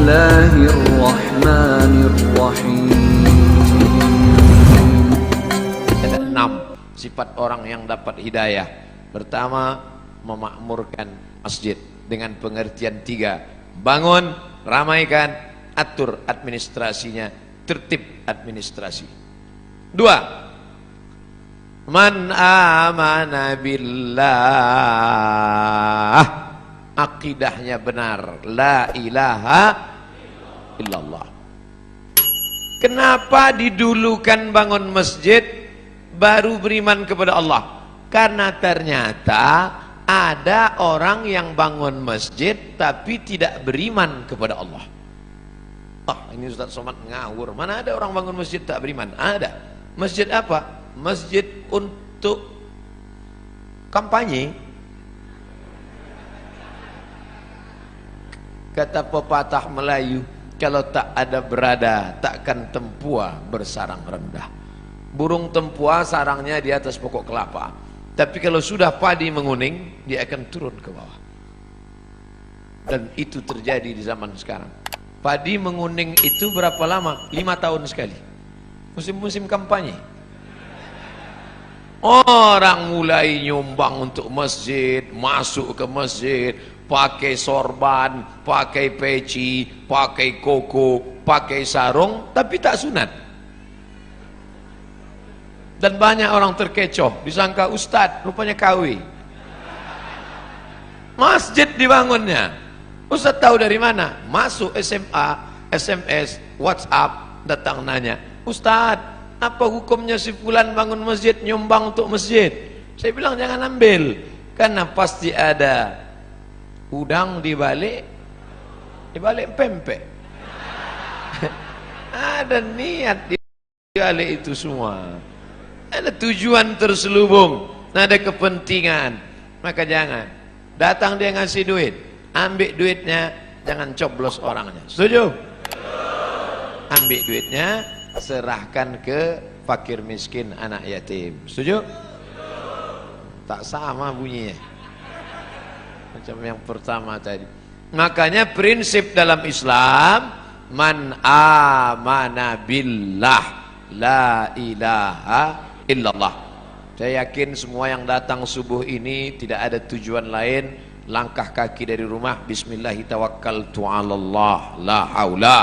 الله الرحمن الرحيم. Ada 6 sifat orang yang dapat hidayah. Pertama, memakmurkan masjid dengan pengertian 3: bangun, ramaikan, atur administrasinya, tertib administrasi. 2, man amana billah, akidahnya benar, la ilaha illallah. Kenapa didulukan bangun masjid baru beriman kepada Allah? Karena ternyata ada orang yang bangun masjid tapi tidak beriman kepada Allah. Ini Ustaz Somad ngawur. Mana ada orang bangun masjid tak beriman? Ada. Masjid apa? Masjid untuk kampanye. Kata pepatah Melayu, kalau tak ada berada, takkan tempua bersarang rendah. Burung tempua sarangnya di atas pokok kelapa, tapi kalau sudah padi menguning, dia akan turun ke bawah. Dan itu terjadi di zaman sekarang. Padi menguning itu berapa lama? 5 tahun sekali. Musim-musim kampanye. Orang mulai nyumbang untuk masjid, masuk ke masjid, pakai sorban, pakai peci, pakai koko, pakai sarung, tapi tak sunat. Dan banyak orang terkecoh, disangka ustadz, rupanya KW. Masjid dibangunnya. Ustadz tahu dari mana? Masuk SMA, SMS, WhatsApp, datang nanya, Ustadz, apa hukumnya si fulan bangun masjid, nyumbang untuk masjid? Saya bilang jangan ambil, karena pasti ada udang di balik pempek. Ada niat di balik itu semua. Ada tujuan terselubung, ada kepentingan. Maka jangan. Datang dia ngasih duit, ambil duitnya, jangan coblos orangnya. Setuju? Ambil duitnya, serahkan ke fakir miskin, anak yatim. Setuju? Tak sama bunyinya macam yang pertama tadi. Makanya prinsip dalam Islam, man amana billah, la ilaha illallah. Saya yakin semua yang datang subuh ini tidak ada tujuan lain, langkah kaki dari rumah, bismillahi tawakkaltu 'alallah, la haula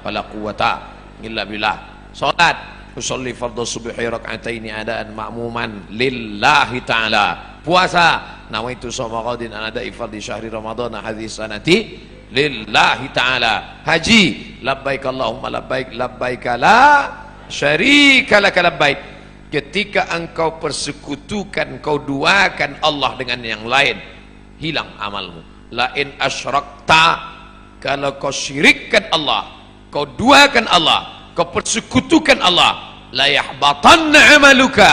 wala quwata illa billah. Salat, usolli fardhu subhi rak'ataini adaan ma'muman lillahi ta'ala. Puasa, nawaitu shauma ghadin an ada'i fardhi syahri ramadhana hadhihi sanati lillahi ta'ala. Haji, labbaik Allahumma labbaik, labbaik la syarika laka labbaik. Ketika engkau persekutukan, kau duakan Allah dengan yang lain, hilang amalmu. Lain asyrakta, kalau kau syirikkan Allah, kau duakan Allah, kau persekutukan Allah, la yahbatanna amaluka,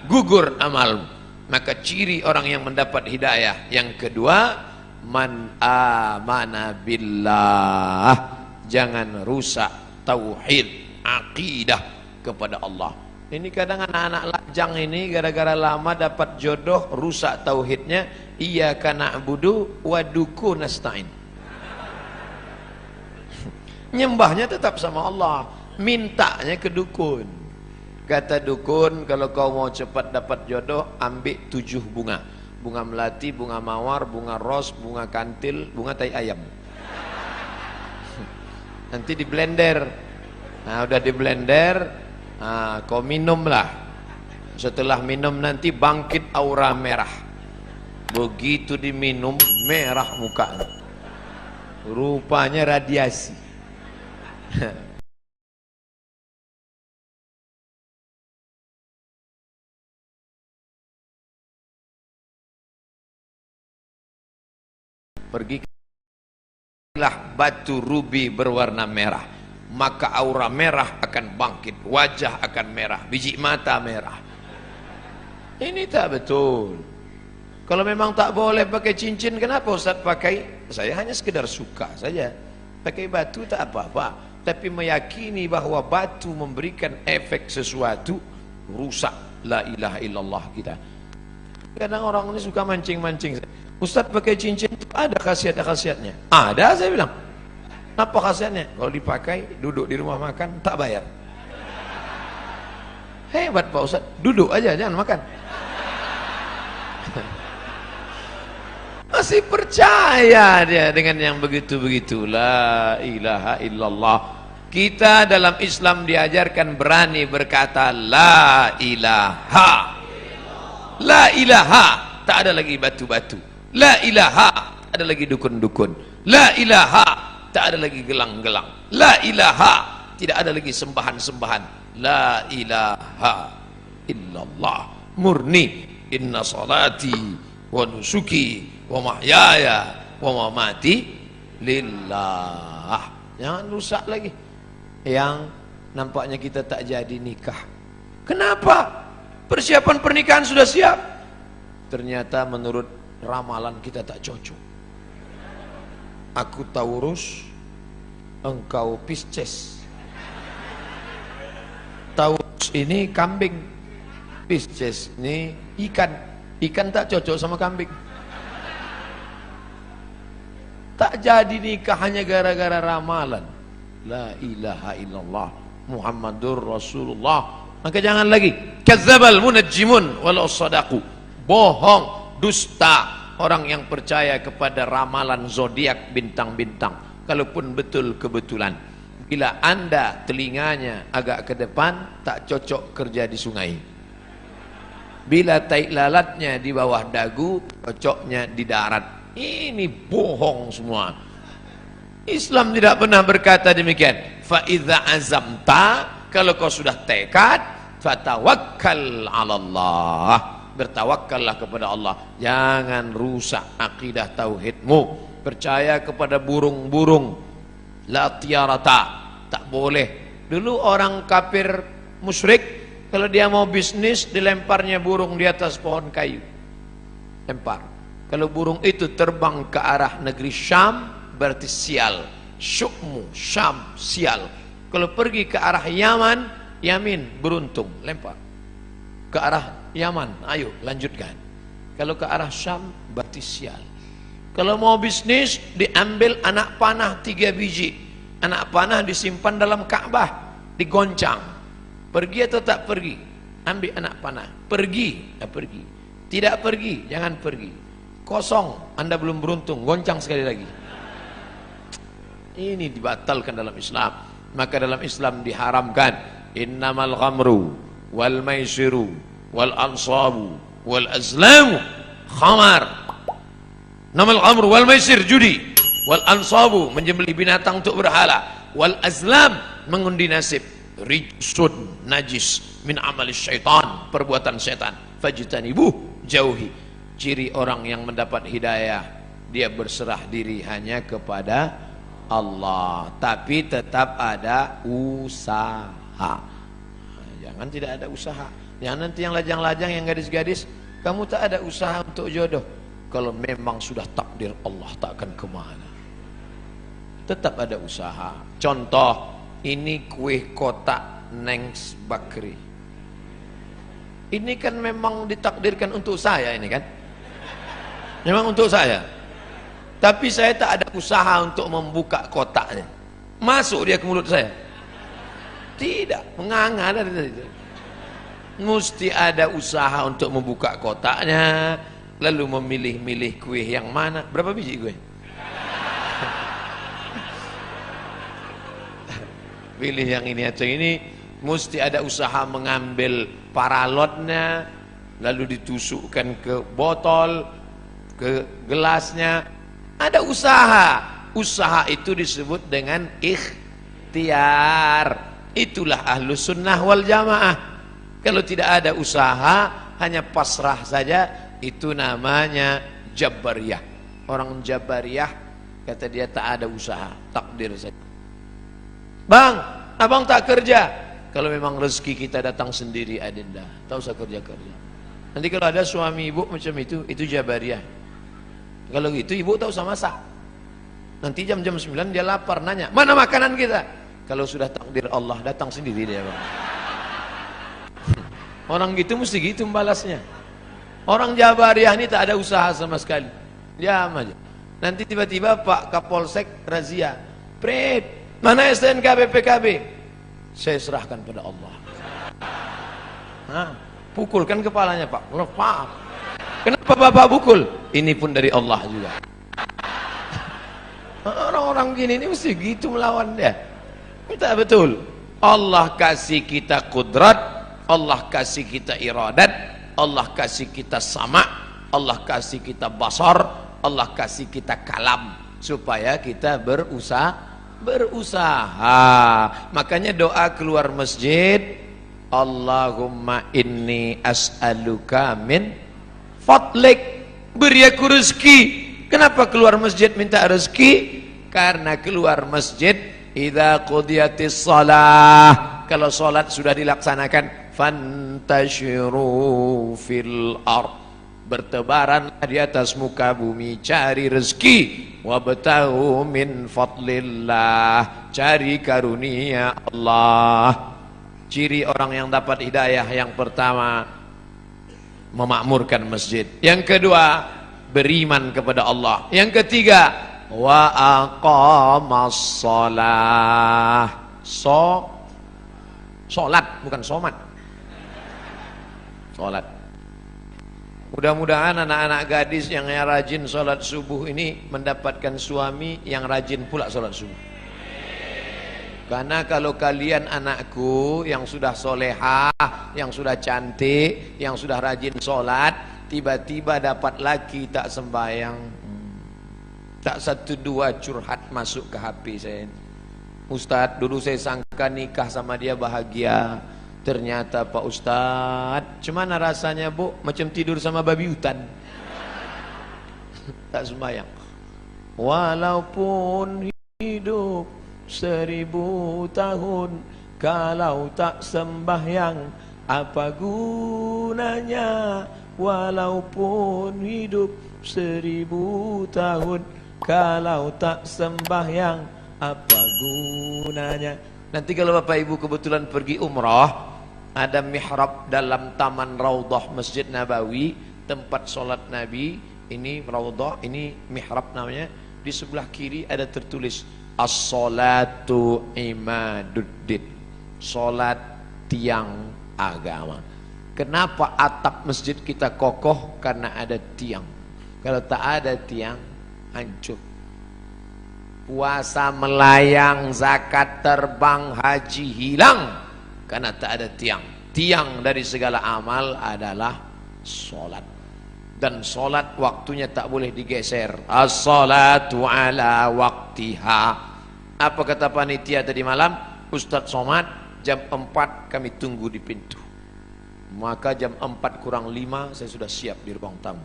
gugur amalmu. Maka ciri orang yang mendapat hidayah yang kedua, man amana billah, jangan rusak tauhid, akidah kepada Allah. Ini kadang anak-anak lajang ini gara-gara lama dapat jodoh, rusak tauhidnya. Iyyaka na'budu wa duku nasta'in. Nyembahnya tetap sama Allah, mintanya ke dukun. Kata dukun, kalau kau mau cepat dapat jodoh, ambil 7 bunga. Bunga melati, bunga mawar, bunga ros, bunga kantil, bunga tai ayam. Nanti di blender. Nah, udah di blender, nah, kau minumlah. Setelah minum nanti bangkit aura merah. Begitu diminum, merah mukanya. Rupanya radiasi. Pergilah batu rubi berwarna merah, maka aura merah akan bangkit, wajah akan merah, biji mata merah. Ini tak betul. Kalau memang tak boleh pakai cincin, kenapa Ustaz pakai? Saya hanya sekedar suka saja. Pakai batu tak apa-apa, tapi meyakini bahwa batu memberikan efek sesuatu, rusak la ilaha illallah kita. Kadang orang ini suka mancing-mancing. Ustaz pakai cincin ada khasiat-khasiatnya. Ada, saya bilang. Apa khasiatnya? Kalau dipakai, duduk di rumah makan, tak bayar. Hebat Pak Ustaz, duduk aja, jangan makan. Masih percaya dia dengan yang begitu-begitu. La ilaha illallah. Kita dalam Islam diajarkan berani berkata la ilaha. La ilaha, tak ada lagi batu-batu. La ilaha, tak ada lagi dukun-dukun. La ilaha, tak ada lagi gelang-gelang. La ilaha, tidak ada lagi sembahan-sembahan. La ilaha illallah. Murni. Inna salati wa nusuki wa mahyaya wa mamati lillah. Jangan rusak lagi. Yang nampaknya kita tak jadi nikah. Kenapa? Persiapan pernikahan sudah siap, ternyata menurut ramalan kita tak cocok. Aku Taurus, engkau Pisces. Taurus ini kambing, Pisces ini ikan. Ikan tak cocok sama kambing. Tak jadi nikah hanya gara-gara ramalan. La ilaha illallah Muhammadur Rasulullah. Maka jangan lagi kadzdzabal munajjimun walau sadaqu. Bohong, dusta orang yang percaya kepada ramalan zodiak bintang-bintang, kalaupun betul kebetulan. Bila Anda telinganya agak ke depan, tak cocok kerja di sungai. Bila tai lalatnya di bawah dagu, cocoknya di darat. Ini bohong semua. Islam tidak pernah berkata demikian. Fa idza azamta, kalau kau sudah tekad, fatawakkal 'alallah. Bertawakkallah kepada Allah. Jangan rusak akidah tauhidmu. Percaya kepada burung-burung. La tiarata, tak boleh. Dulu orang kafir musyrik, kalau dia mau bisnis, dilemparnya burung di atas pohon kayu. Lempar. Kalau burung itu terbang ke arah negeri Syam, berarti sial. Syukmu, Syam, sial. Kalau pergi ke arah Yaman, Yamin, beruntung, lempar. Ke arah Yaman, ayo lanjutkan. Kalau ke arah Syam, berarti sial. Kalau mau bisnis, diambil anak panah 3 biji. Anak panah disimpan dalam Ka'bah, digoncang. Pergi atau tak pergi? Ambil anak panah. Pergi, pergi. Tidak pergi, jangan pergi. Kosong, Anda belum beruntung, goncang sekali lagi. Ini dibatalkan dalam Islam. Maka dalam Islam diharamkan innamal ghamru wal maisiru wal ansabu wal azlamu khamar. Namal ghamru wal maisir, judi, wal ansabu, menyembelih binatang untuk berhala, wal azlam, mengundi nasib, rijsun, najis, min amalis syaitan, perbuatan setan, fajtanibuh, jauhi. Ciri orang yang mendapat hidayah, dia berserah diri hanya kepada Allah, tapi tetap ada usaha. Jangan tidak ada usaha. Jangan nanti yang lajang-lajang, yang gadis-gadis, kamu tak ada usaha untuk jodoh. Kalau memang sudah takdir Allah, tak akan kemana. Tetap ada usaha. Contoh, ini kue kotak Nengs Bakri. Ini kan memang ditakdirkan untuk saya ini kan. Memang untuk saya. Tapi saya tak ada usaha untuk membuka kotaknya. Masuk dia ke mulut saya. Tidak, menganga dari tadi. Mesti ada usaha untuk membuka kotaknya, lalu memilih-milih kue yang mana. Berapa biji kue? Pilih yang ini atau ini. Mesti ada usaha mengambil paralotnya, lalu ditusukkan ke botol, ke gelasnya. Ada usaha. Usaha itu disebut dengan ikhtiar. Itulah ahlus sunnah wal jamaah. Kalau tidak ada usaha, hanya pasrah saja, itu namanya Jabariyah. Orang Jabariyah kata dia tak ada usaha, takdir saja. Bang, abang tak kerja. Kalau memang rezeki kita datang sendiri, adinda, tak usah kerja-kerja. Nanti kalau ada suami ibu macam itu Jabariyah. Kalau gitu ibu tak usah masak. Nanti jam-jam 9 dia lapar, nanya, mana makanan kita? Kalau sudah takdir Allah, datang sendiri dia, bang. Orang gitu mesti gitu membalasnya. Orang Jabariyah ini tak ada usaha sama sekali. Diam aja. Nanti tiba-tiba Pak Kapolsek razia. Prit, mana STNK PKB? Saya serahkan pada Allah. Hah? Pukulkan kepalanya Pak. Lepas. Kenapa Bapak pukul? Ini pun dari Allah juga. Orang-orang gini ini mesti gitu melawan dia. Kita betul. Allah kasih kita kudrat, Allah kasih kita iradat, Allah kasih kita sama, Allah kasih kita basar, Allah kasih kita kalam, supaya kita berusaha. Makanya doa keluar masjid, Allahumma inni as'aluka min fadlik, beri aku rezeki. Kenapa keluar masjid minta rezeki? Karena keluar masjid idza qudiyatis shalah, kalau salat sudah dilaksanakan, fantashiru fil ard, bertebaranlah di atas muka bumi, cari rezeki, wabtaghu min fadlillah, cari karunia Allah. Ciri orang yang dapat hidayah yang pertama, memakmurkan masjid. Yang kedua, beriman kepada Allah. Yang ketiga, wa aqamas shalah. Salat bukan somat. Salat. Mudah-mudahan anak-anak gadis yang rajin salat subuh ini mendapatkan suami yang rajin pula salat subuh. Karena kalau kalian anakku yang sudah solehah, yang sudah cantik, yang sudah rajin sholat, tiba-tiba dapat laki tak sembahyang, tak satu dua curhat masuk ke HP saya. Ustadz, dulu saya sangka nikah sama dia bahagia, ternyata Pak Ustadz, cuman rasanya Bu macam tidur sama babi hutan. Tak sembahyang. Walaupun hidup 1000 tahun, kalau tak sembahyang apa gunanya? Walaupun hidup 1000 tahun, kalau tak sembahyang apa gunanya? Nanti kalau Bapak Ibu kebetulan pergi umrah, ada mihrab dalam taman Raudhah Masjid Nabawi, tempat sholat Nabi. Ini Raudhah, ini mihrab namanya. Di sebelah kiri ada tertulis as-salatu imaduddin, salat tiang agama. Kenapa atap masjid kita kokoh? Karena ada tiang. Kalau tak ada tiang, hancur. Puasa melayang, zakat terbang, haji hilang, karena tak ada tiang. Tiang dari segala amal adalah salat. Dan salat waktunya tak boleh digeser. As-salatu ala waktiha. Apa kata panitia tadi malam? Ustadz Somad, jam 4 kami tunggu di pintu. Maka jam 4 kurang 5 saya sudah siap di ruang tamu.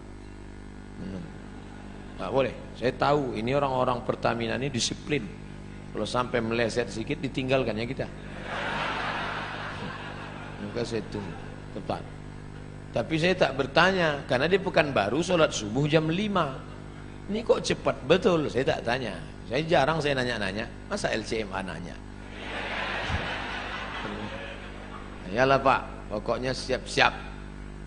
Tak boleh. Saya tahu ini orang-orang Pertamina ini disiplin. Kalau sampai meleset sedikit ditinggalkan ya kita. Maka saya tunggu tepat. Tapi saya tak bertanya, karena dia Pekanbaru sholat subuh jam 5. Ini kok cepat betul, saya tak tanya. Saya jarang saya nanya-nanya, masa LCMA nanya? Yalah Pak, pokoknya siap-siap.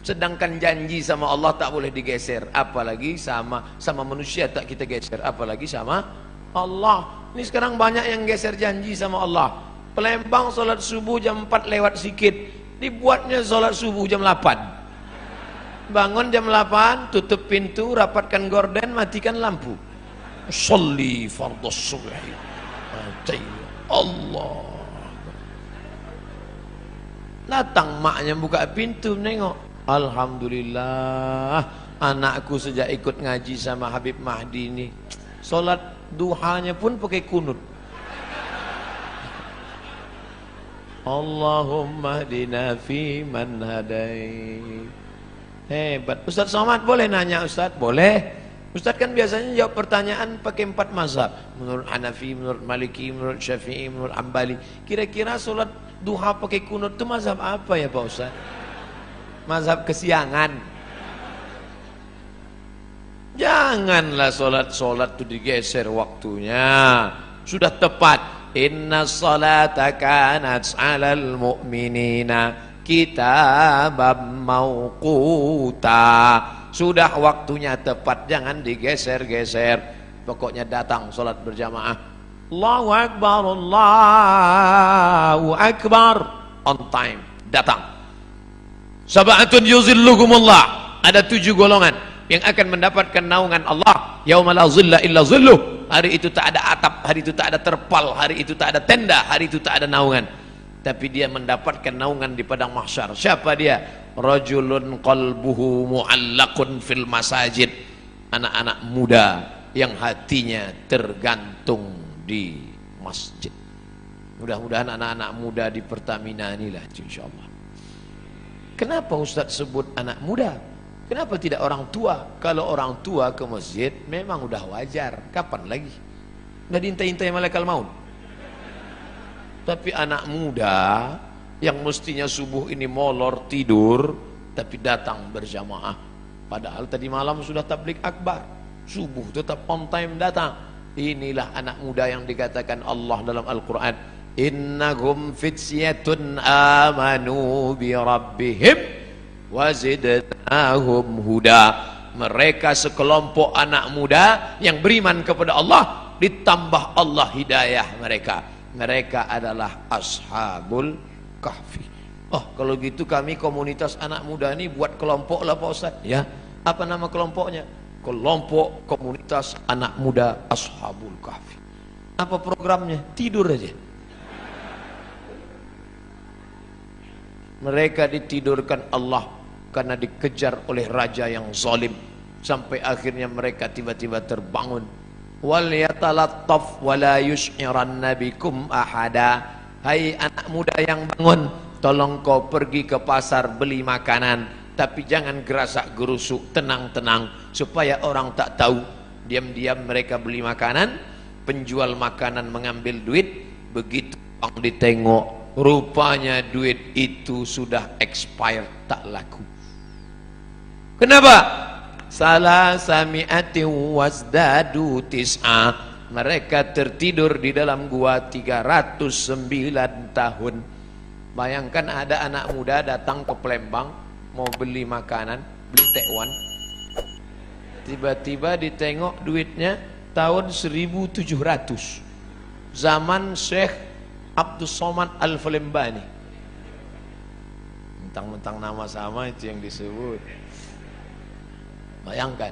Sedangkan janji sama Allah tak boleh digeser, apalagi sama manusia tak kita geser, apalagi sama Allah. Ini sekarang banyak yang geser janji sama Allah. Palembang sholat subuh jam 4 lewat sikit, dibuatnya sholat subuh jam 8. Bangun jam 8, tutup pintu, rapatkan gorden, matikan lampu. Sholli fardhus subhi. Allah. Datang maknya buka pintu menengok. Alhamdulillah, anakku sejak ikut ngaji sama Habib Mahdi ini, salat duhanya pun pakai kunut. Allahumma hdina fi man hadait. Hebat. Ustadz Somad boleh nanya Ustadz? Boleh. Ustadz kan biasanya jawab pertanyaan pakai 4 mazhab. Menurut Hanafi, menurut Maliki, menurut Syafi'i, menurut Ambali. Kira-kira sholat duha pakai kunut itu mazhab apa ya Pak Ustadz? Mazhab kesiangan. Janganlah sholat itu digeser waktunya. Sudah tepat. Inna salata kanat 'alal mu'minina kitabam mauquta. Sudah waktunya tepat, jangan digeser-geser. Pokoknya datang sholat berjamaah. Allahu Akbar, Allahu Akbar. On time, datang. Sab'atun yuzilluhumullah. Ada 7 golongan yang akan mendapatkan naungan Allah. Yauma la zilla illa zilluh. Hari itu tak ada atap, hari itu tak ada terpal, hari itu tak ada tenda, hari itu tak ada naungan. Tapi dia mendapatkan naungan di padang mahsyar. Siapa dia? Rajulun qalbuhu mu'allaqun fil masajid. Anak-anak muda yang hatinya tergantung di masjid. Mudah-mudahan anak-anak muda di Pertamina inilah, insyaallah. Kenapa Ustaz sebut anak muda? Kenapa tidak orang tua? Kalau orang tua ke masjid memang udah wajar. Kapan lagi? Udah diintai-intai malaikat maut. Tapi anak muda yang mestinya subuh ini molor tidur, tapi datang berjamaah. Padahal tadi malam sudah tabligh akbar. Subuh tetap on time datang. Inilah anak muda yang dikatakan Allah dalam Al-Quran, innahum fityatun amanu bi rabbihim wazidnahum huda. Mereka sekelompok anak muda yang beriman kepada Allah, ditambah Allah hidayah mereka. Mereka adalah ashabul kahfi. Oh, kalau gitu kami komunitas anak muda ini buat kelompok lah Pak Ustaz. Ya, apa nama kelompoknya? Kelompok komunitas anak muda ashabul kahfi. Apa programnya? Tidur aja. Mereka ditidurkan Allah karena dikejar oleh raja yang zalim, sampai akhirnya mereka tiba-tiba terbangun. Wal yatalattaf wala yush'iranna bikum ahada. Hai anak muda yang bangun, tolong kau pergi ke pasar beli makanan, tapi jangan gerasak gerusuk, tenang-tenang supaya orang tak tahu. Diam-diam mereka beli makanan, penjual makanan mengambil duit, begitu orang ditengok, rupanya duit itu sudah expired, tak laku. Kenapa? Salah sami'ati wasdadu tis'a. Mereka tertidur di dalam gua 309 tahun. Bayangkan ada anak muda datang ke Palembang mau beli makanan, beli tekwan, tiba-tiba ditengok duitnya tahun 1700, zaman Syekh Abdus Somad Al-Falembani. Mentang-mentang nama sama itu yang disebut. Bayangkan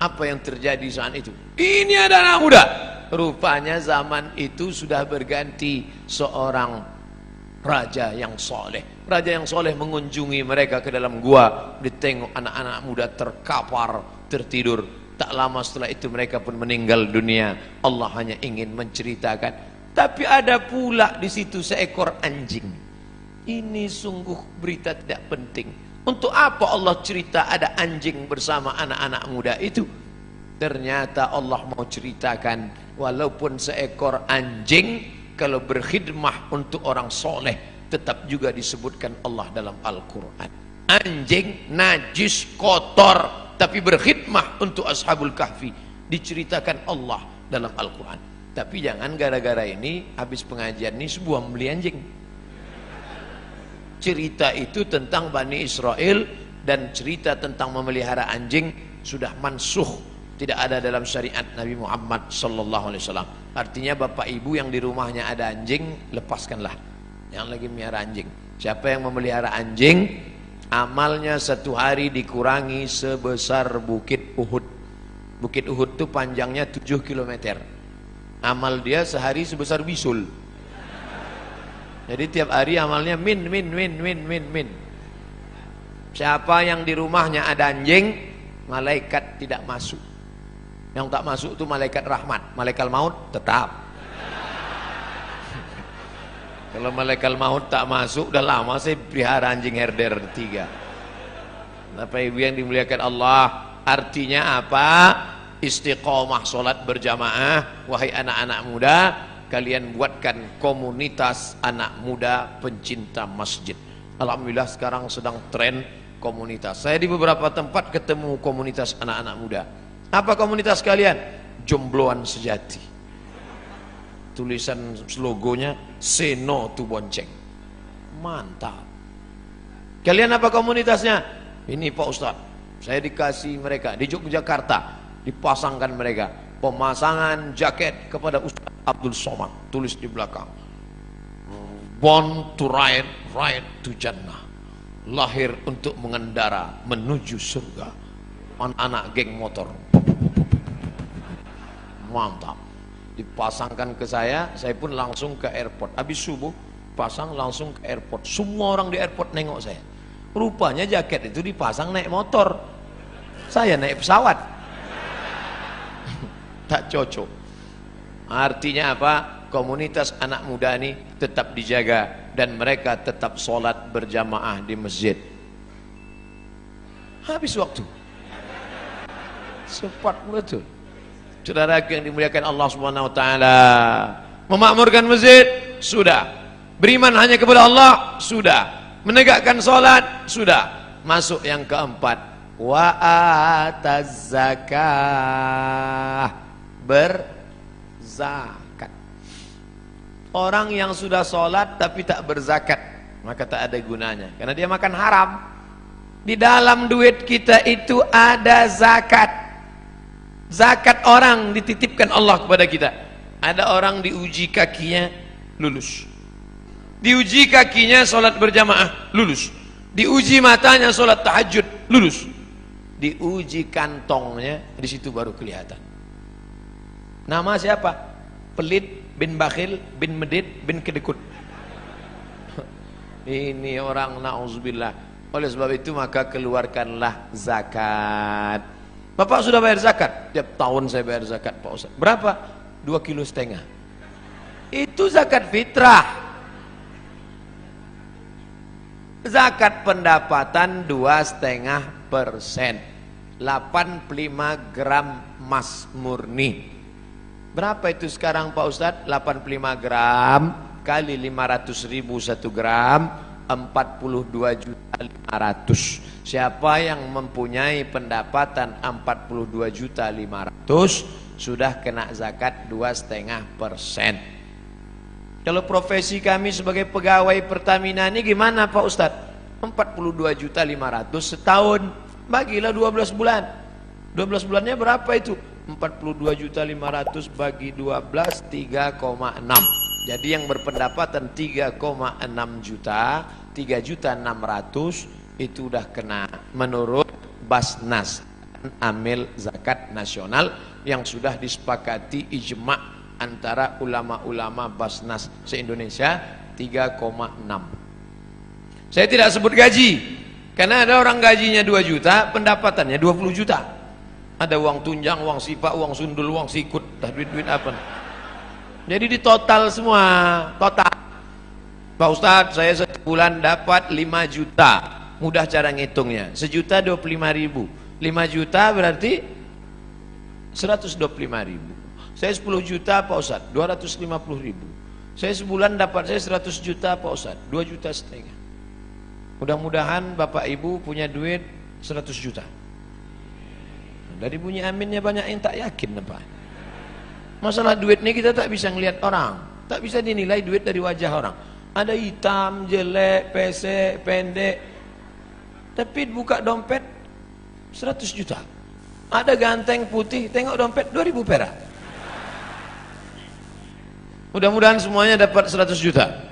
apa yang terjadi saat itu. Ini ada anak muda. Rupanya zaman itu sudah berganti seorang raja yang soleh. Raja yang soleh mengunjungi mereka ke dalam gua. Ditengok anak-anak muda terkapar, tertidur. Tak lama setelah itu mereka pun meninggal dunia. Allah hanya ingin menceritakan. Tapi ada pula di situ seekor anjing. Ini sungguh berita tidak penting. Untuk apa Allah cerita ada anjing bersama anak-anak muda itu? Ternyata Allah mau ceritakan, walaupun seekor anjing kalau berkhidmah untuk orang soleh, tetap juga disebutkan Allah dalam Al-Quran. Anjing najis kotor, tapi berkhidmah untuk ashabul kahfi, diceritakan Allah dalam Al-Quran. Tapi jangan gara-gara ini habis pengajian ini sebuah membeli anjing. Cerita itu tentang Bani Israel dan cerita tentang memelihara anjing sudah mansuh, tidak ada dalam syariat Nabi Muhammad sallallahu alaihi wasallam. Artinya bapak ibu yang di rumahnya ada anjing, lepaskanlah yang lagi melihara anjing. Siapa yang memelihara anjing, amalnya satu hari dikurangi sebesar Bukit Uhud. Bukit Uhud itu panjangnya 7 km. Amal dia sehari sebesar bisul. Jadi tiap hari amalnya min. Siapa yang di rumahnya ada anjing, malaikat tidak masuk. Yang tak masuk itu malaikat rahmat, malaikat maut tetap. Kalau malaikat maut tak masuk, udah lama saya pelihara anjing herder 3. Bapak ibu yang dimuliakan Allah, artinya apa? Istiqomah solat berjamaah. Wahai anak-anak muda, kalian buatkan komunitas anak muda pencinta masjid. Alhamdulillah sekarang sedang tren komunitas. Saya di beberapa tempat ketemu komunitas anak-anak muda. Apa komunitas kalian? Jombloan sejati. Tulisan logonya say no to bonceng. Mantap. Kalian apa komunitasnya? Ini Pak Ustaz, saya dikasih mereka di Yogyakarta, dipasangkan mereka pemasangan jaket kepada Ustaz Abdul Somad, tulis di belakang. Born to ride, ride to Jannah. Lahir untuk mengendara menuju surga. Anak-anak geng motor. Mantap. Dipasangkan ke saya pun langsung ke airport. Habis subuh, pasang langsung ke airport. Semua orang di airport nengok saya. Rupanya jaket itu dipasang naik motor. Saya naik pesawat. Tak cocok. Artinya apa? Komunitas anak muda ini tetap dijaga dan mereka tetap sholat berjamaah di masjid. Habis waktu. Cepat betul. Saudara yang dimuliakan Allah Subhanahu wa taala. Memakmurkan masjid sudah. Beriman hanya kepada Allah sudah. Menegakkan sholat sudah. Masuk yang keempat, wa ataz zakah, berzakat. Orang yang sudah sholat tapi tak berzakat, maka tak ada gunanya, karena dia makan haram. Di dalam duit kita itu ada zakat. Zakat orang dititipkan Allah kepada kita. Ada orang diuji kakinya lulus, diuji kakinya sholat berjamaah lulus, diuji matanya sholat tahajud lulus, diuji kantongnya, di situ baru kelihatan. Nama siapa? Pelit bin bakhil bin medit bin kedekut. Ini orang na'udzubillah. Oleh sebab itu maka keluarkanlah zakat. Bapak sudah bayar zakat? Tiap tahun saya bayar zakat Pak Ustaz. Berapa? 2,5 kilo. Itu zakat fitrah. Zakat pendapatan 2,5%. 85 gram emas murni. Berapa itu sekarang Pak Ustadz? 85 gram kali 500.000 1 gram, 42.500.000. Siapa yang mempunyai pendapatan 42.500.000 sudah kena zakat 2,5%. Kalau profesi kami sebagai pegawai Pertamina ini gimana Pak Ustadz? 42.500.000 setahun, bagilah 12 bulan. 12 bulannya berapa itu? 42.500.000 bagi 12, 3,6. Jadi yang berpendapatan 3,6 juta, 3.600.000 itu udah kena menurut Basnas, Amil Zakat Nasional yang sudah disepakati ijma' antara ulama-ulama Basnas se-Indonesia, 3,6. Saya tidak sebut gaji, karena ada orang gajinya 2 juta, pendapatannya 20 juta. Ada uang tunjang, uang sipak, uang sundul, uang sikut, duit-duit apa. Jadi di total semua, total. Pak Ustadz, saya sebulan dapat 5 juta. Mudah cara ngitungnya. 1.025.000. 5 juta berarti 125.000. Saya 10 juta Pak Ustadz, 250.000. Saya sebulan dapat saya 100 juta Pak Ustadz, 2,5 juta. Mudah-mudahan Bapak Ibu punya duit 100 juta. Dari bunyi aminnya banyak yang tak yakin Pak. Masalah duit ini kita tak bisa ngelihat orang, tak bisa dinilai duit dari wajah orang. Ada hitam, jelek, pesek, pendek. Tapi buka dompet 100 juta. Ada ganteng putih, tengok dompet 2.000 perak. Mudah-mudahan semuanya dapat 100 juta.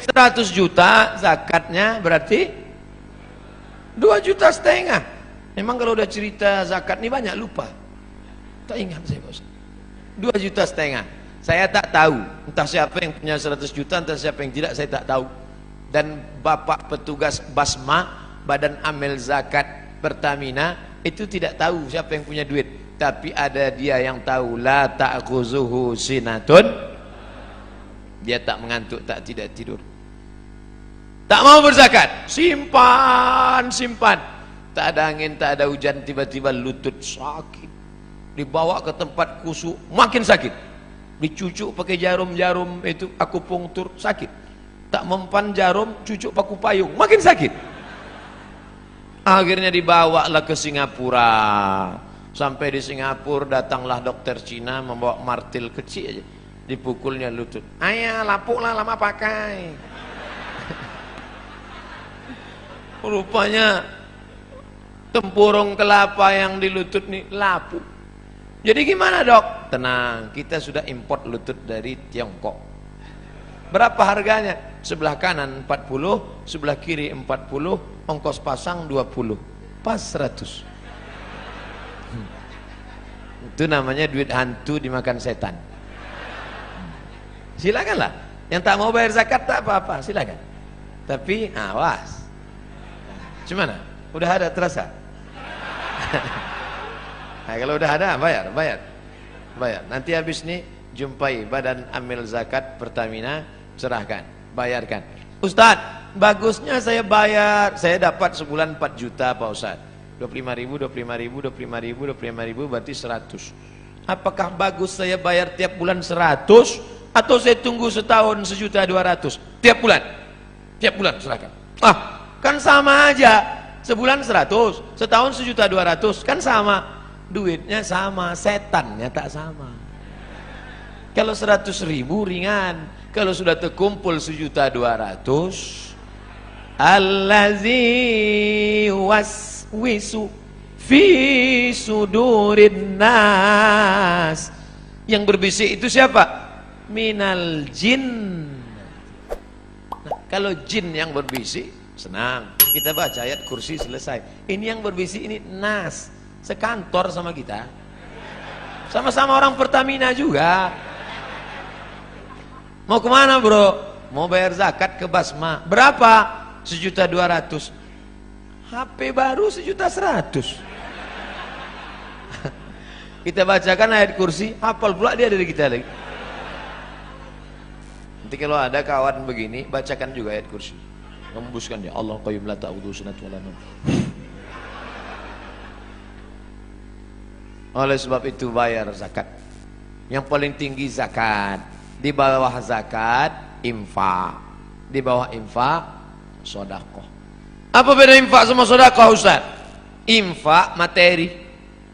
100 juta zakatnya berarti 2,5 juta. Memang kalau udah cerita zakat ini banyak lupa. Tak ingat saya Bos. 2,5 juta. Saya tak tahu entah siapa yang punya 100 juta, entah siapa yang tidak, saya tak tahu. Dan Bapak petugas Basma, Badan Amil Zakat Pertamina, itu tidak tahu siapa yang punya duit. Tapi ada dia yang tahu, la ta'khuzuhu sinatun. Dia tak mengantuk, tak tidak tidur. Tak mau berzakat, simpan, simpan. Tak ada angin, tak ada hujan, tiba-tiba lutut sakit. Dibawa ke tempat kusuk, makin sakit. Dicucuk pakai jarum-jarum itu, akupunktur, sakit. Tak mempan jarum, cucuk paku payung, makin sakit. Akhirnya dibawalah ke Singapura. Sampai di Singapura datanglah dokter Cina membawa martil kecil aja. Dipukulnya lutut. Ayah, lapuklah lama pakai. Rupanya tempurung kelapa yang di lutut nih lapuk. Jadi gimana dok? Tenang, kita sudah import lutut dari Tiongkok. Berapa harganya? Sebelah kanan 40, sebelah kiri 40, ongkos pasang 20, pas 100. Itu namanya duit hantu dimakan setan. Silakanlah. Yang tak mau bayar zakat tak apa-apa, silakan. Tapi awas. Gimana? Udah ada terasa? Nah, kalau udah ada bayar. Nanti habis nih jumpai Badan Amil Zakat Pertamina, serahkan, bayarkan. Ustadz, bagusnya saya bayar, saya dapat sebulan 4 juta Pak Ustadz. 25.000 berarti 100. Apakah bagus saya bayar tiap bulan 100 atau saya tunggu setahun 1.200.000 tiap bulan? Tiap bulan serahkan. Ah, kan sama aja. Sebulan 100, setahun 1.200.000, kan sama. Duitnya sama, setannya tak sama. Kalau 100.000 ringan, kalau sudah terkumpul 1.200.000, allazi waswisu fi sudurin nas, yang berbisik itu siapa? Minal jin. Nah, kalau jin yang berbisik, senang, kita baca ayat kursi selesai. Ini yang berbisik ini nas, sekantor sama kita, sama-sama orang Pertamina juga. Mau kemana bro? Mau bayar zakat ke Basma. Berapa? 1.200.000. HP baru 1.100.000. Kita bacakan ayat kursi, hafal pula dia dari kita lagi. Nanti kalau ada kawan begini, bacakan juga ayat kursi, membuskan dia, Allah qayyum la ta'udhu sunatu wa la nawm. Oleh sebab itu bayar zakat. Yang paling tinggi zakat. Di bawah zakat infak. Di bawah infak sedekah. Apa beda infak sama sedekah Ustaz? Infak materi.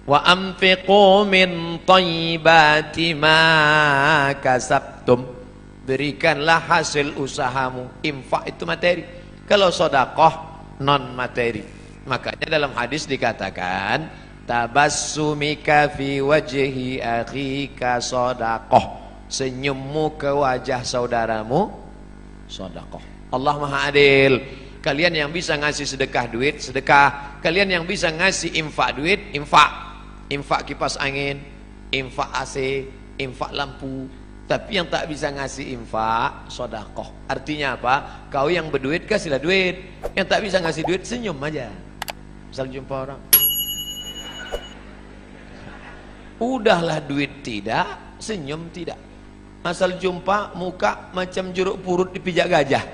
Wa anfiqu min thayyibati ma kasabtum. Berikanlah hasil usahamu. Infak itu materi. Kalau sedekah non materi. Makanya dalam hadis dikatakan tabassumika fi wajhi akhika shadaqah, senyummu ke wajah saudaramu shadaqah. Allah Maha Adil. Kalian yang bisa ngasih sedekah duit, sedekah. Kalian yang bisa ngasih infak duit, infak. Infak kipas angin, infak AC, infak lampu. Tapi yang tak bisa ngasih infak shadaqah. Artinya apa? Kau yang berduit kasihlah duit. Yang tak bisa ngasih duit senyum aja. Misal jumpa orang, udahlah duit tidak, senyum tidak. Asal jumpa muka macam jeruk purut dipijak gajah.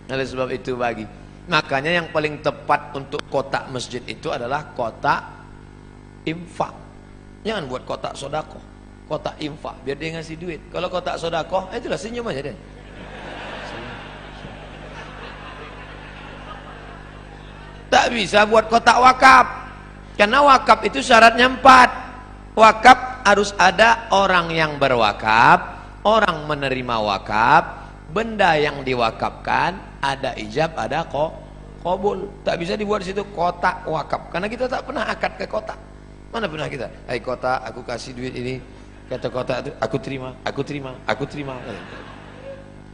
Oleh sebab itu bagi, makanya yang paling tepat untuk kotak masjid itu adalah kotak infak. Jangan buat kotak sedekah, kotak infak biar dia ngasih duit. Kalau kotak sedekah, itulah senyum aja deh. Tak bisa buat kotak wakaf. Karena wakaf itu syaratnya 4. Wakaf harus ada orang yang berwakaf, orang menerima wakaf, benda yang diwakafkan, ada ijab, ada qabul. Tak bisa dibuat di situ kotak wakaf. Karena kita tak pernah akad ke kotak. Mana pernah kita? Hai kotak, aku kasih duit ini. Kata kotak itu, aku terima, aku terima, aku terima.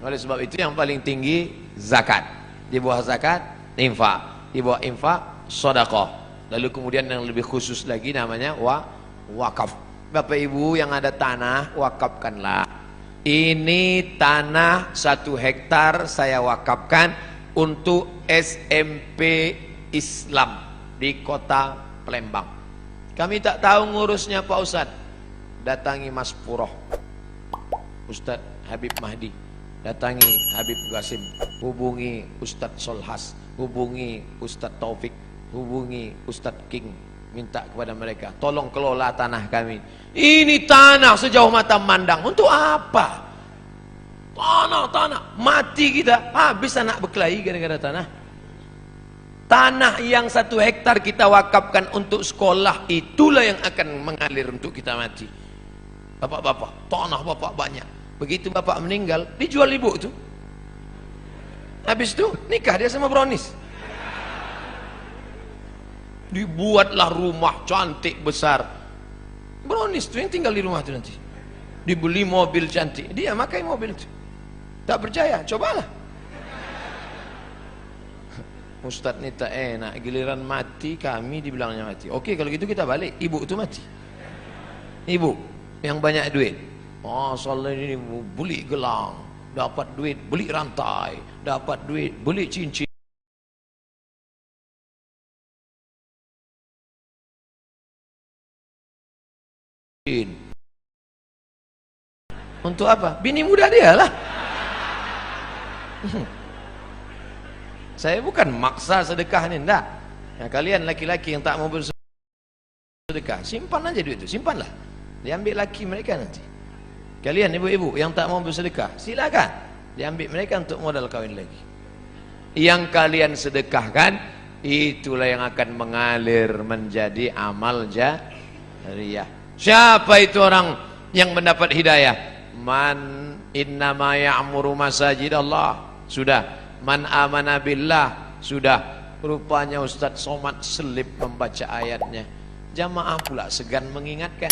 Oleh sebab itu yang paling tinggi zakat. Di bawah zakat infak. Di bawah infak sedekah. Lalu kemudian yang lebih khusus lagi namanya wakaf. Bapak Ibu yang ada tanah, wakafkanlah. Ini tanah 1 hektar saya wakafkan untuk SMP Islam di kota Palembang. Kami tak tahu ngurusnya Pak Ustadz. Datangi Mas Puroh, Ustadz Habib Mahdi. Datangi Habib Qasim. Hubungi Ustadz Solhas. Hubungi Ustadz Taufik. Hubungi Ustadz King, minta kepada mereka tolong kelola tanah kami. Ini tanah sejauh mata mandang. Untuk apa? Tanah mati kita, habis anak berkelahi gara-gara tanah. Tanah yang 1 hektar kita wakafkan untuk sekolah, itulah yang akan mengalir untuk kita mati. Bapak-bapak, tanah bapak banyak. Begitu bapak meninggal, dijual ibu itu. Habis itu nikah dia sama brownies. Dibuatlah rumah cantik besar. Brownies tuh yang tinggal di rumah itu nanti. Dibeli mobil cantik, dia pakai mobil itu. Tak percaya, cobalah. Ustadz ini tak enak, giliran mati kami dibilangnya mati. Oke, kalau gitu kita balik, ibu itu mati. Ibu yang banyak duit, soalnya ini beli gelang, dapat duit beli rantai, dapat duit beli cincin. Untuk apa? Bini muda dia lah. Saya bukan maksa sedekah ini, enggak. Ya, kalian laki-laki yang tak mau bersedekah, simpan aja duit itu, simpanlah. Diambil laki mereka nanti. Kalian ibu-ibu yang tak mau bersedekah, silakan. Diambil mereka untuk modal kawin lagi. Yang kalian sedekahkan, itulah yang akan mengalir menjadi amal jariyah. Siapa itu orang yang mendapat hidayah? Man innama ya'muru masajidallah. Sudah. Man amana billah. Sudah. Rupanya Ustadz Somad selip membaca ayatnya. Jamaah pula segan mengingatkan,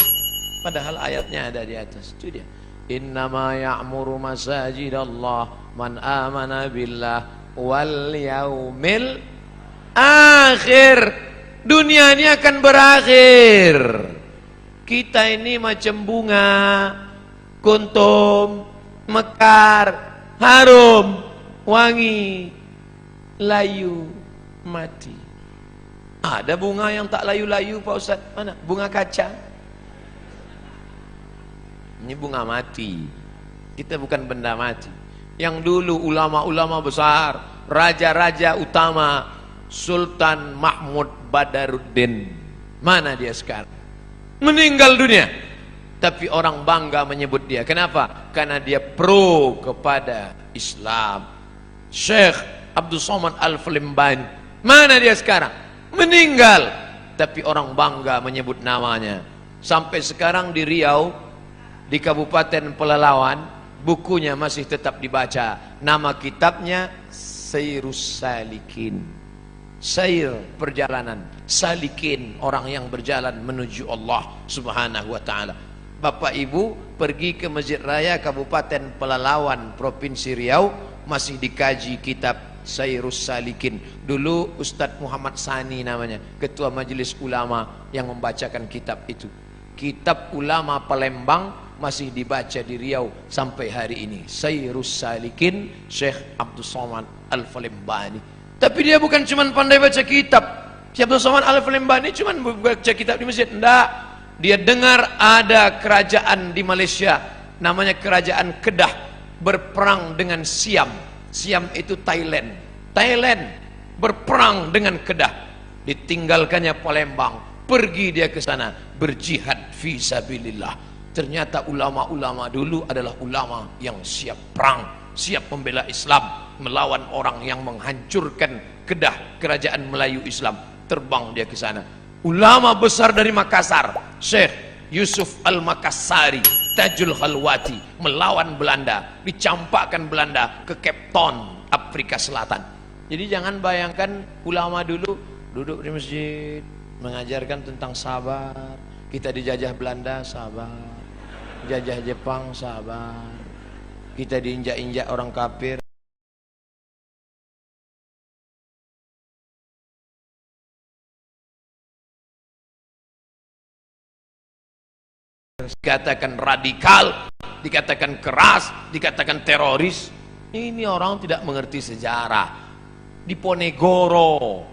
padahal ayatnya ada di atas. Itu dia. Innama ya'muru masajidallah man amana billah wal yaumil akhir. Dunia ini akan berakhir. Kita ini macam bunga, kuntum, mekar, harum, wangi, layu, mati. Ada bunga yang tak layu-layu Pak Ustaz? Mana? Bunga kaca. Ini bunga mati. Kita bukan benda mati. Yang dulu ulama-ulama besar, raja-raja utama, Sultan Mahmud Badaruddin, mana dia sekarang? Meninggal dunia. Tapi orang bangga menyebut dia. Kenapa? Karena dia pro kepada Islam. Syekh Abdul Somad Al-Falimbani, mana dia sekarang? Meninggal. Tapi orang bangga menyebut namanya. Sampai sekarang di Riau, di Kabupaten Pelalawan, bukunya masih tetap dibaca. Nama kitabnya Sayrus Salikin. Sair, perjalanan. Salikin, orang yang berjalan menuju Allah Subhanahu wa ta'ala. Bapak Ibu pergi ke Masjid Raya Kabupaten Pelalawan, Provinsi Riau, masih dikaji kitab Sayrus Salikin. Dulu Ustadz Muhammad Sani namanya, Ketua Majelis Ulama yang membacakan kitab itu. Kitab ulama Palembang masih dibaca di Riau sampai hari ini. Sayrus Salikin, Syekh Abdul Somad Al-Falimbani. Tapi dia bukan cuma pandai baca kitab. Syekh Abdul Somad Al-Falimbani cuma baca kitab di masjid. Enggak. Dia dengar ada kerajaan di Malaysia, namanya Kerajaan Kedah, berperang dengan Siam. Siam itu Thailand. Thailand berperang dengan Kedah. Ditinggalkannya Palembang, pergi dia ke sana berjihad fi sabilillah. Ternyata ulama-ulama dulu adalah ulama yang siap perang, siap membela Islam, melawan orang yang menghancurkan Kedah, kerajaan Melayu Islam. Terbang dia ke sana. Ulama besar dari Makassar, Syekh Yusuf Al-Makassari, Tajul Khalwati, melawan Belanda, dicampakkan Belanda ke Cape Town, Afrika Selatan. Jadi jangan bayangkan ulama dulu duduk di masjid mengajarkan tentang sabar. Kita dijajah Belanda, sabar. Jajah Jepang, sabar. Kita diinjak-injak orang kafir, dikatakan radikal, dikatakan keras, dikatakan teroris. Ini orang tidak mengerti sejarah. Di Ponegoro,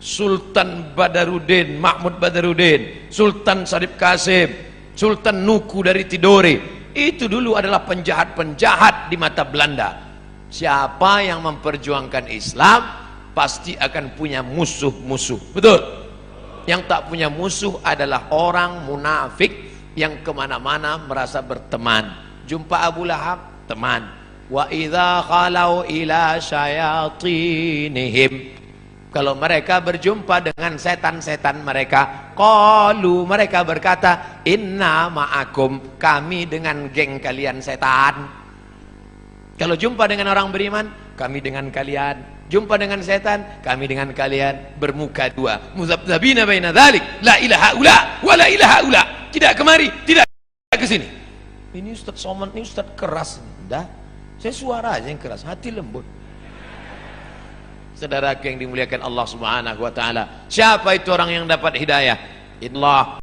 Sultan Badaruddin, Mahmud Badaruddin, Sultan Sarip Qasim, Sultan Nuku dari Tidore, itu dulu adalah penjahat-penjahat di mata Belanda. Siapa yang memperjuangkan Islam pasti akan punya musuh-musuh. Betul? Yang tak punya musuh adalah orang munafik yang kemana-mana merasa berteman. Jumpa Abu Lahab, teman. Wa idza khalau ila syayatinihim, kalau mereka berjumpa dengan setan-setan mereka, qalu, mereka berkata, inna ma'akum, kami dengan geng kalian setan. Kalau jumpa dengan orang beriman, kami dengan kalian. Jumpa dengan setan, kami dengan kalian bermuka dua. Muzabzabina baina dzalik, la ilaha ula wa la ilaha ula. Tidak kemari, tidak ke sini. Ini Ustaz Somad, ini Ustaz keras. Dah, saya suara aja yang keras, hati lembut. Saudara yang dimuliakan Allah Subhanahu wa taala. Siapa itu orang yang dapat hidayah? Allah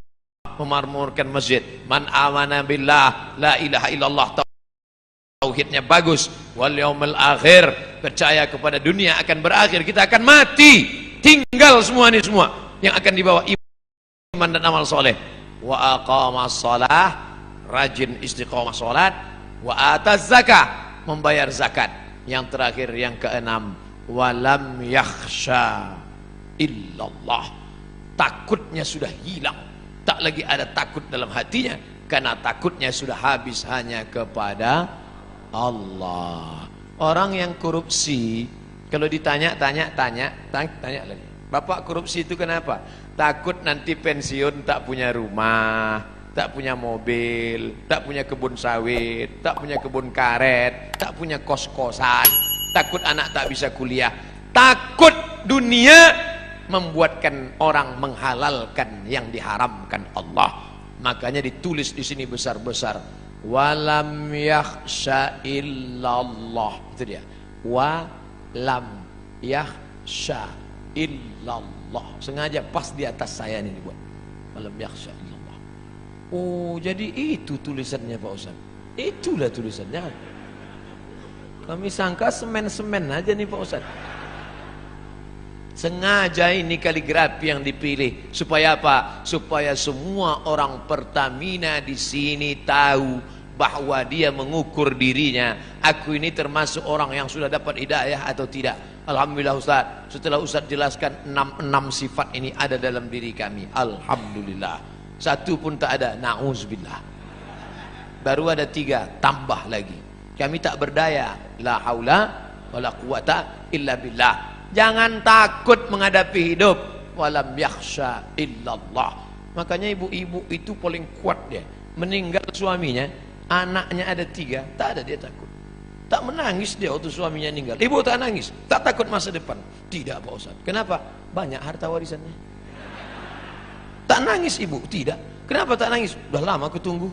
memakmurkan masjid. Man amana billah, la ilaha illallah, tauhidnya bagus, wal yaumil akhir, percaya kepada dunia akan berakhir, kita akan mati, tinggal semua ini semua yang akan dibawa iman dan amal soleh. Wa aqamas shalah, rajin istiqomah salat, wa ataz zakah, membayar zakat. Yang terakhir yang keenam, walam yakhsha illallah, takutnya sudah hilang, tak lagi ada takut dalam hatinya karena takutnya sudah habis hanya kepada Allah. Orang yang korupsi kalau ditanya lagi, Bapak korupsi itu kenapa? Takut nanti pensiun tak punya rumah, tak punya mobil, tak punya kebun sawit, tak punya kebun karet, tak punya kos-kosan, takut anak tak bisa kuliah, takut dunia membuatkan orang menghalalkan yang diharamkan Allah. Makanya ditulis di sini besar-besar, walam yakhsha illallah. Itu dia, walam yakhsha illallah. Sengaja pas di atas saya ini dibuat, walam yakhsha illallah. Oh, jadi itu tulisannya Pak Ustaz. Itulah tulisannya. Kami sangka semen-semen aja nih Pak Ustaz. Sengaja ini kaligrafi yang dipilih supaya apa? Supaya semua orang Pertamina di sini tahu bahwa dia mengukur dirinya. Aku ini termasuk orang yang sudah dapat hidayah atau tidak. Alhamdulillah Ustaz. Setelah Ustaz jelaskan 6 sifat ini ada dalam diri kami. Alhamdulillah. Satu pun tak ada. Na'udzubillah. Baru ada 3, tambah lagi. Kami tak berdaya. La haula wala quwata illa billah. Jangan takut menghadapi hidup. Walam yakhsha illallah. Makanya ibu-ibu itu paling kuat dia. Meninggal suaminya, anaknya ada 3, tak ada dia takut. Tak menangis dia waktu suaminya meninggal. Ibu tak nangis, tak takut masa depan. Tidak Pak Ustaz. Kenapa? Banyak harta warisannya. Tak nangis ibu? Tidak. Kenapa tak nangis? Sudah lama aku tunggu.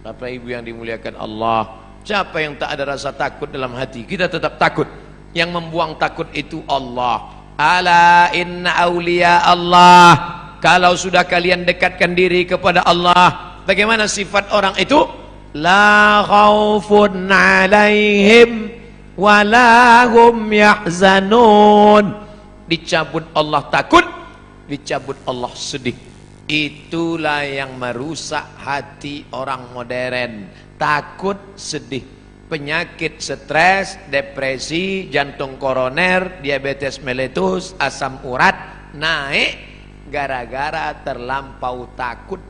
Bapak ibu yang dimuliakan Allah, siapa yang tak ada rasa takut dalam hati? Kita tetap takut. Yang membuang takut itu Allah. Ala inna awliya Allah. Kalau sudah kalian dekatkan diri kepada Allah, bagaimana sifat orang itu? La khaufun alaihim wala hum yahzanun. Dicabut Allah takut, dicabut Allah sedih. Itulah yang merusak hati orang modern. Takut, sedih, penyakit stres, depresi, jantung koroner, diabetes meletus, asam urat naik gara-gara terlampau takut,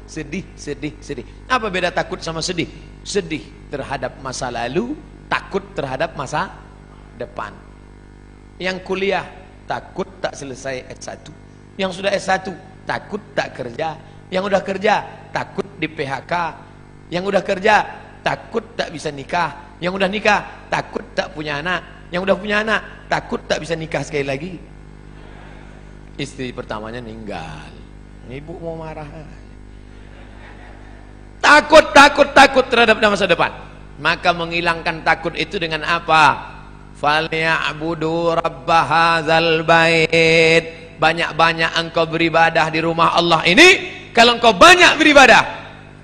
sedih. Apa beda takut sama sedih? Sedih terhadap masa lalu, takut terhadap masa depan. Yang kuliah takut tak selesai S1. Yang sudah S1 takut tak kerja. Yang udah kerja takut di PHK. Yang udah kerja takut tak bisa nikah. Yang udah nikah takut tak punya anak. Yang udah punya anak takut tak bisa nikah sekali lagi. Istri pertamanya meninggal, ibu mau marah. Takut terhadap masa depan. Maka menghilangkan takut itu dengan apa? Falyabudu rabb hadzal bait. Banyak-banyak engkau beribadah di rumah Allah ini. Kalau engkau banyak beribadah,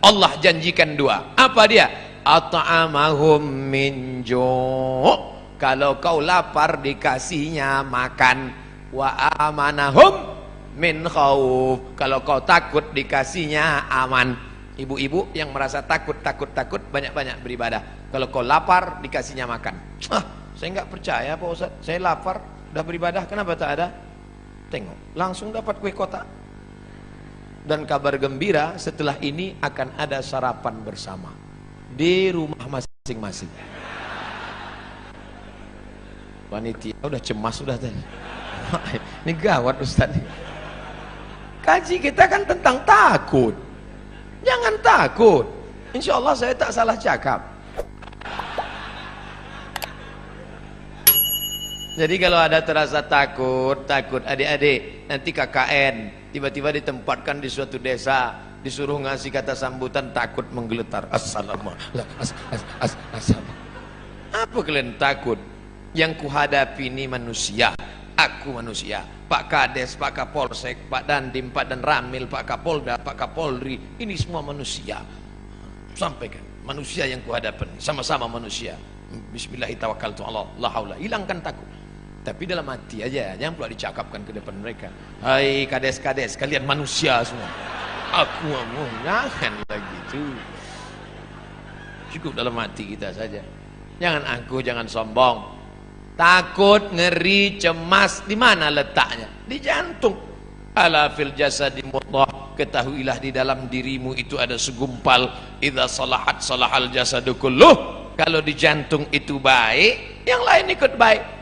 Allah janjikan 2. Apa dia? At'amahum min ju'. Kalau kau lapar dikasihnya makan. Wa amanahum min khauf. Kalau kau takut dikasihnya aman. Ibu-ibu yang merasa takut banyak-banyak beribadah. Kalau kau lapar dikasihnya makan. Saya enggak percaya Pak Ustaz. Saya lapar udah beribadah, kenapa tak ada? Tengok, langsung dapat kue kotak. Dan kabar gembira, setelah ini akan ada sarapan bersama di rumah masing-masing. Panitia udah cemas sudah tadi. Ini gawat Ustaz. Kaji kita kan tentang takut. Jangan takut. Insya Allah saya tak salah cakap. Jadi kalau ada terasa takut adik-adik, nanti KKN tiba-tiba ditempatkan di suatu desa, disuruh ngasih kata sambutan, takut menggeletar. Assalamualaikum. Apa kalian takut? Yang kuhadapi ini manusia, aku manusia. Pak Kades, Pak Kapolsek, Pak Dandim, Pak Dan Ramil, Pak Kapolda, Pak Kapolri, ini semua manusia. Sampaikan, manusia yang kuhadapi, sama-sama manusia. Bismillahirrahmanirrahim. La haula, hilangkan takut. Tapi dalam hati aja, jangan pula dicakapkan ke depan mereka. Hai kades-kades, kalian manusia semua. Aku mau, jangan begitu. Cukup dalam hati kita saja. Jangan angkuh, jangan sombong. Takut, ngeri, cemas, di mana letaknya? Di jantung. Ala fil jasadi mudghah, ketahuilah di dalam dirimu itu ada segumpal. Idza salahat salahal jasadu kulluh. Kalau di jantung itu baik, yang lain ikut baik.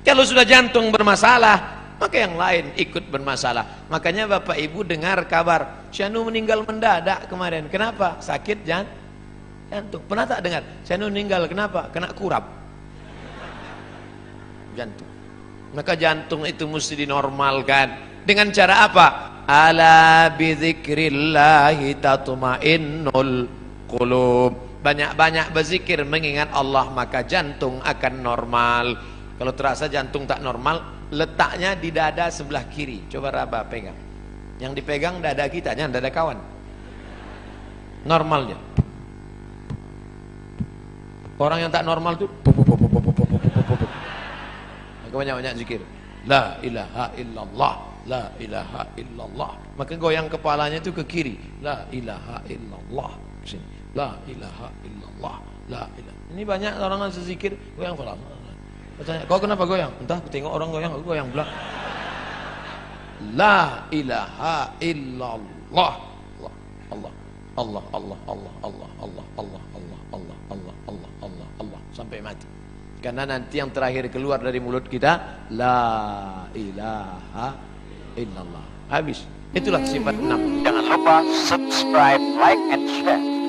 Kalau sudah jantung bermasalah, maka yang lain ikut bermasalah. Makanya Bapak Ibu dengar kabar Syanu meninggal mendadak kemarin. Kenapa? Sakit jantung. Pernah tak dengar? Syanu meninggal kenapa? Kena kurap jantung. Maka jantung itu mesti dinormalkan. Dengan cara apa? Ala bidzikrillahi tatmainnul qulub. Banyak-banyak berzikir mengingat Allah, maka jantung akan normal. Kalau terasa jantung tak normal, letaknya di dada sebelah kiri. Coba raba pegang. Yang dipegang dada kita, jangan dada kawan. Normalnya. Orang yang tak normal tuh maka banyak-banyak zikir. La ilaha illallah, la ilaha illallah. Maka goyang kepalanya itu ke kiri. La ilaha illallah. Sini. La ilaha illallah, la ilaha. Ini banyak orang yang zikir goyang kepala. Tanya, kau kenapa goyang? Entah, tengok orang goyang, aku goyang pula. La ilaha illallah. Allah, Allah, Allah, Allah, Allah, Allah, Allah, Allah, Allah, Allah, Allah, Allah, Allah, sampai mati. Karena nanti yang terakhir keluar dari mulut kita, la ilaha illallah. Habis. Itulah sifat 6. Jangan lupa subscribe, like, and share.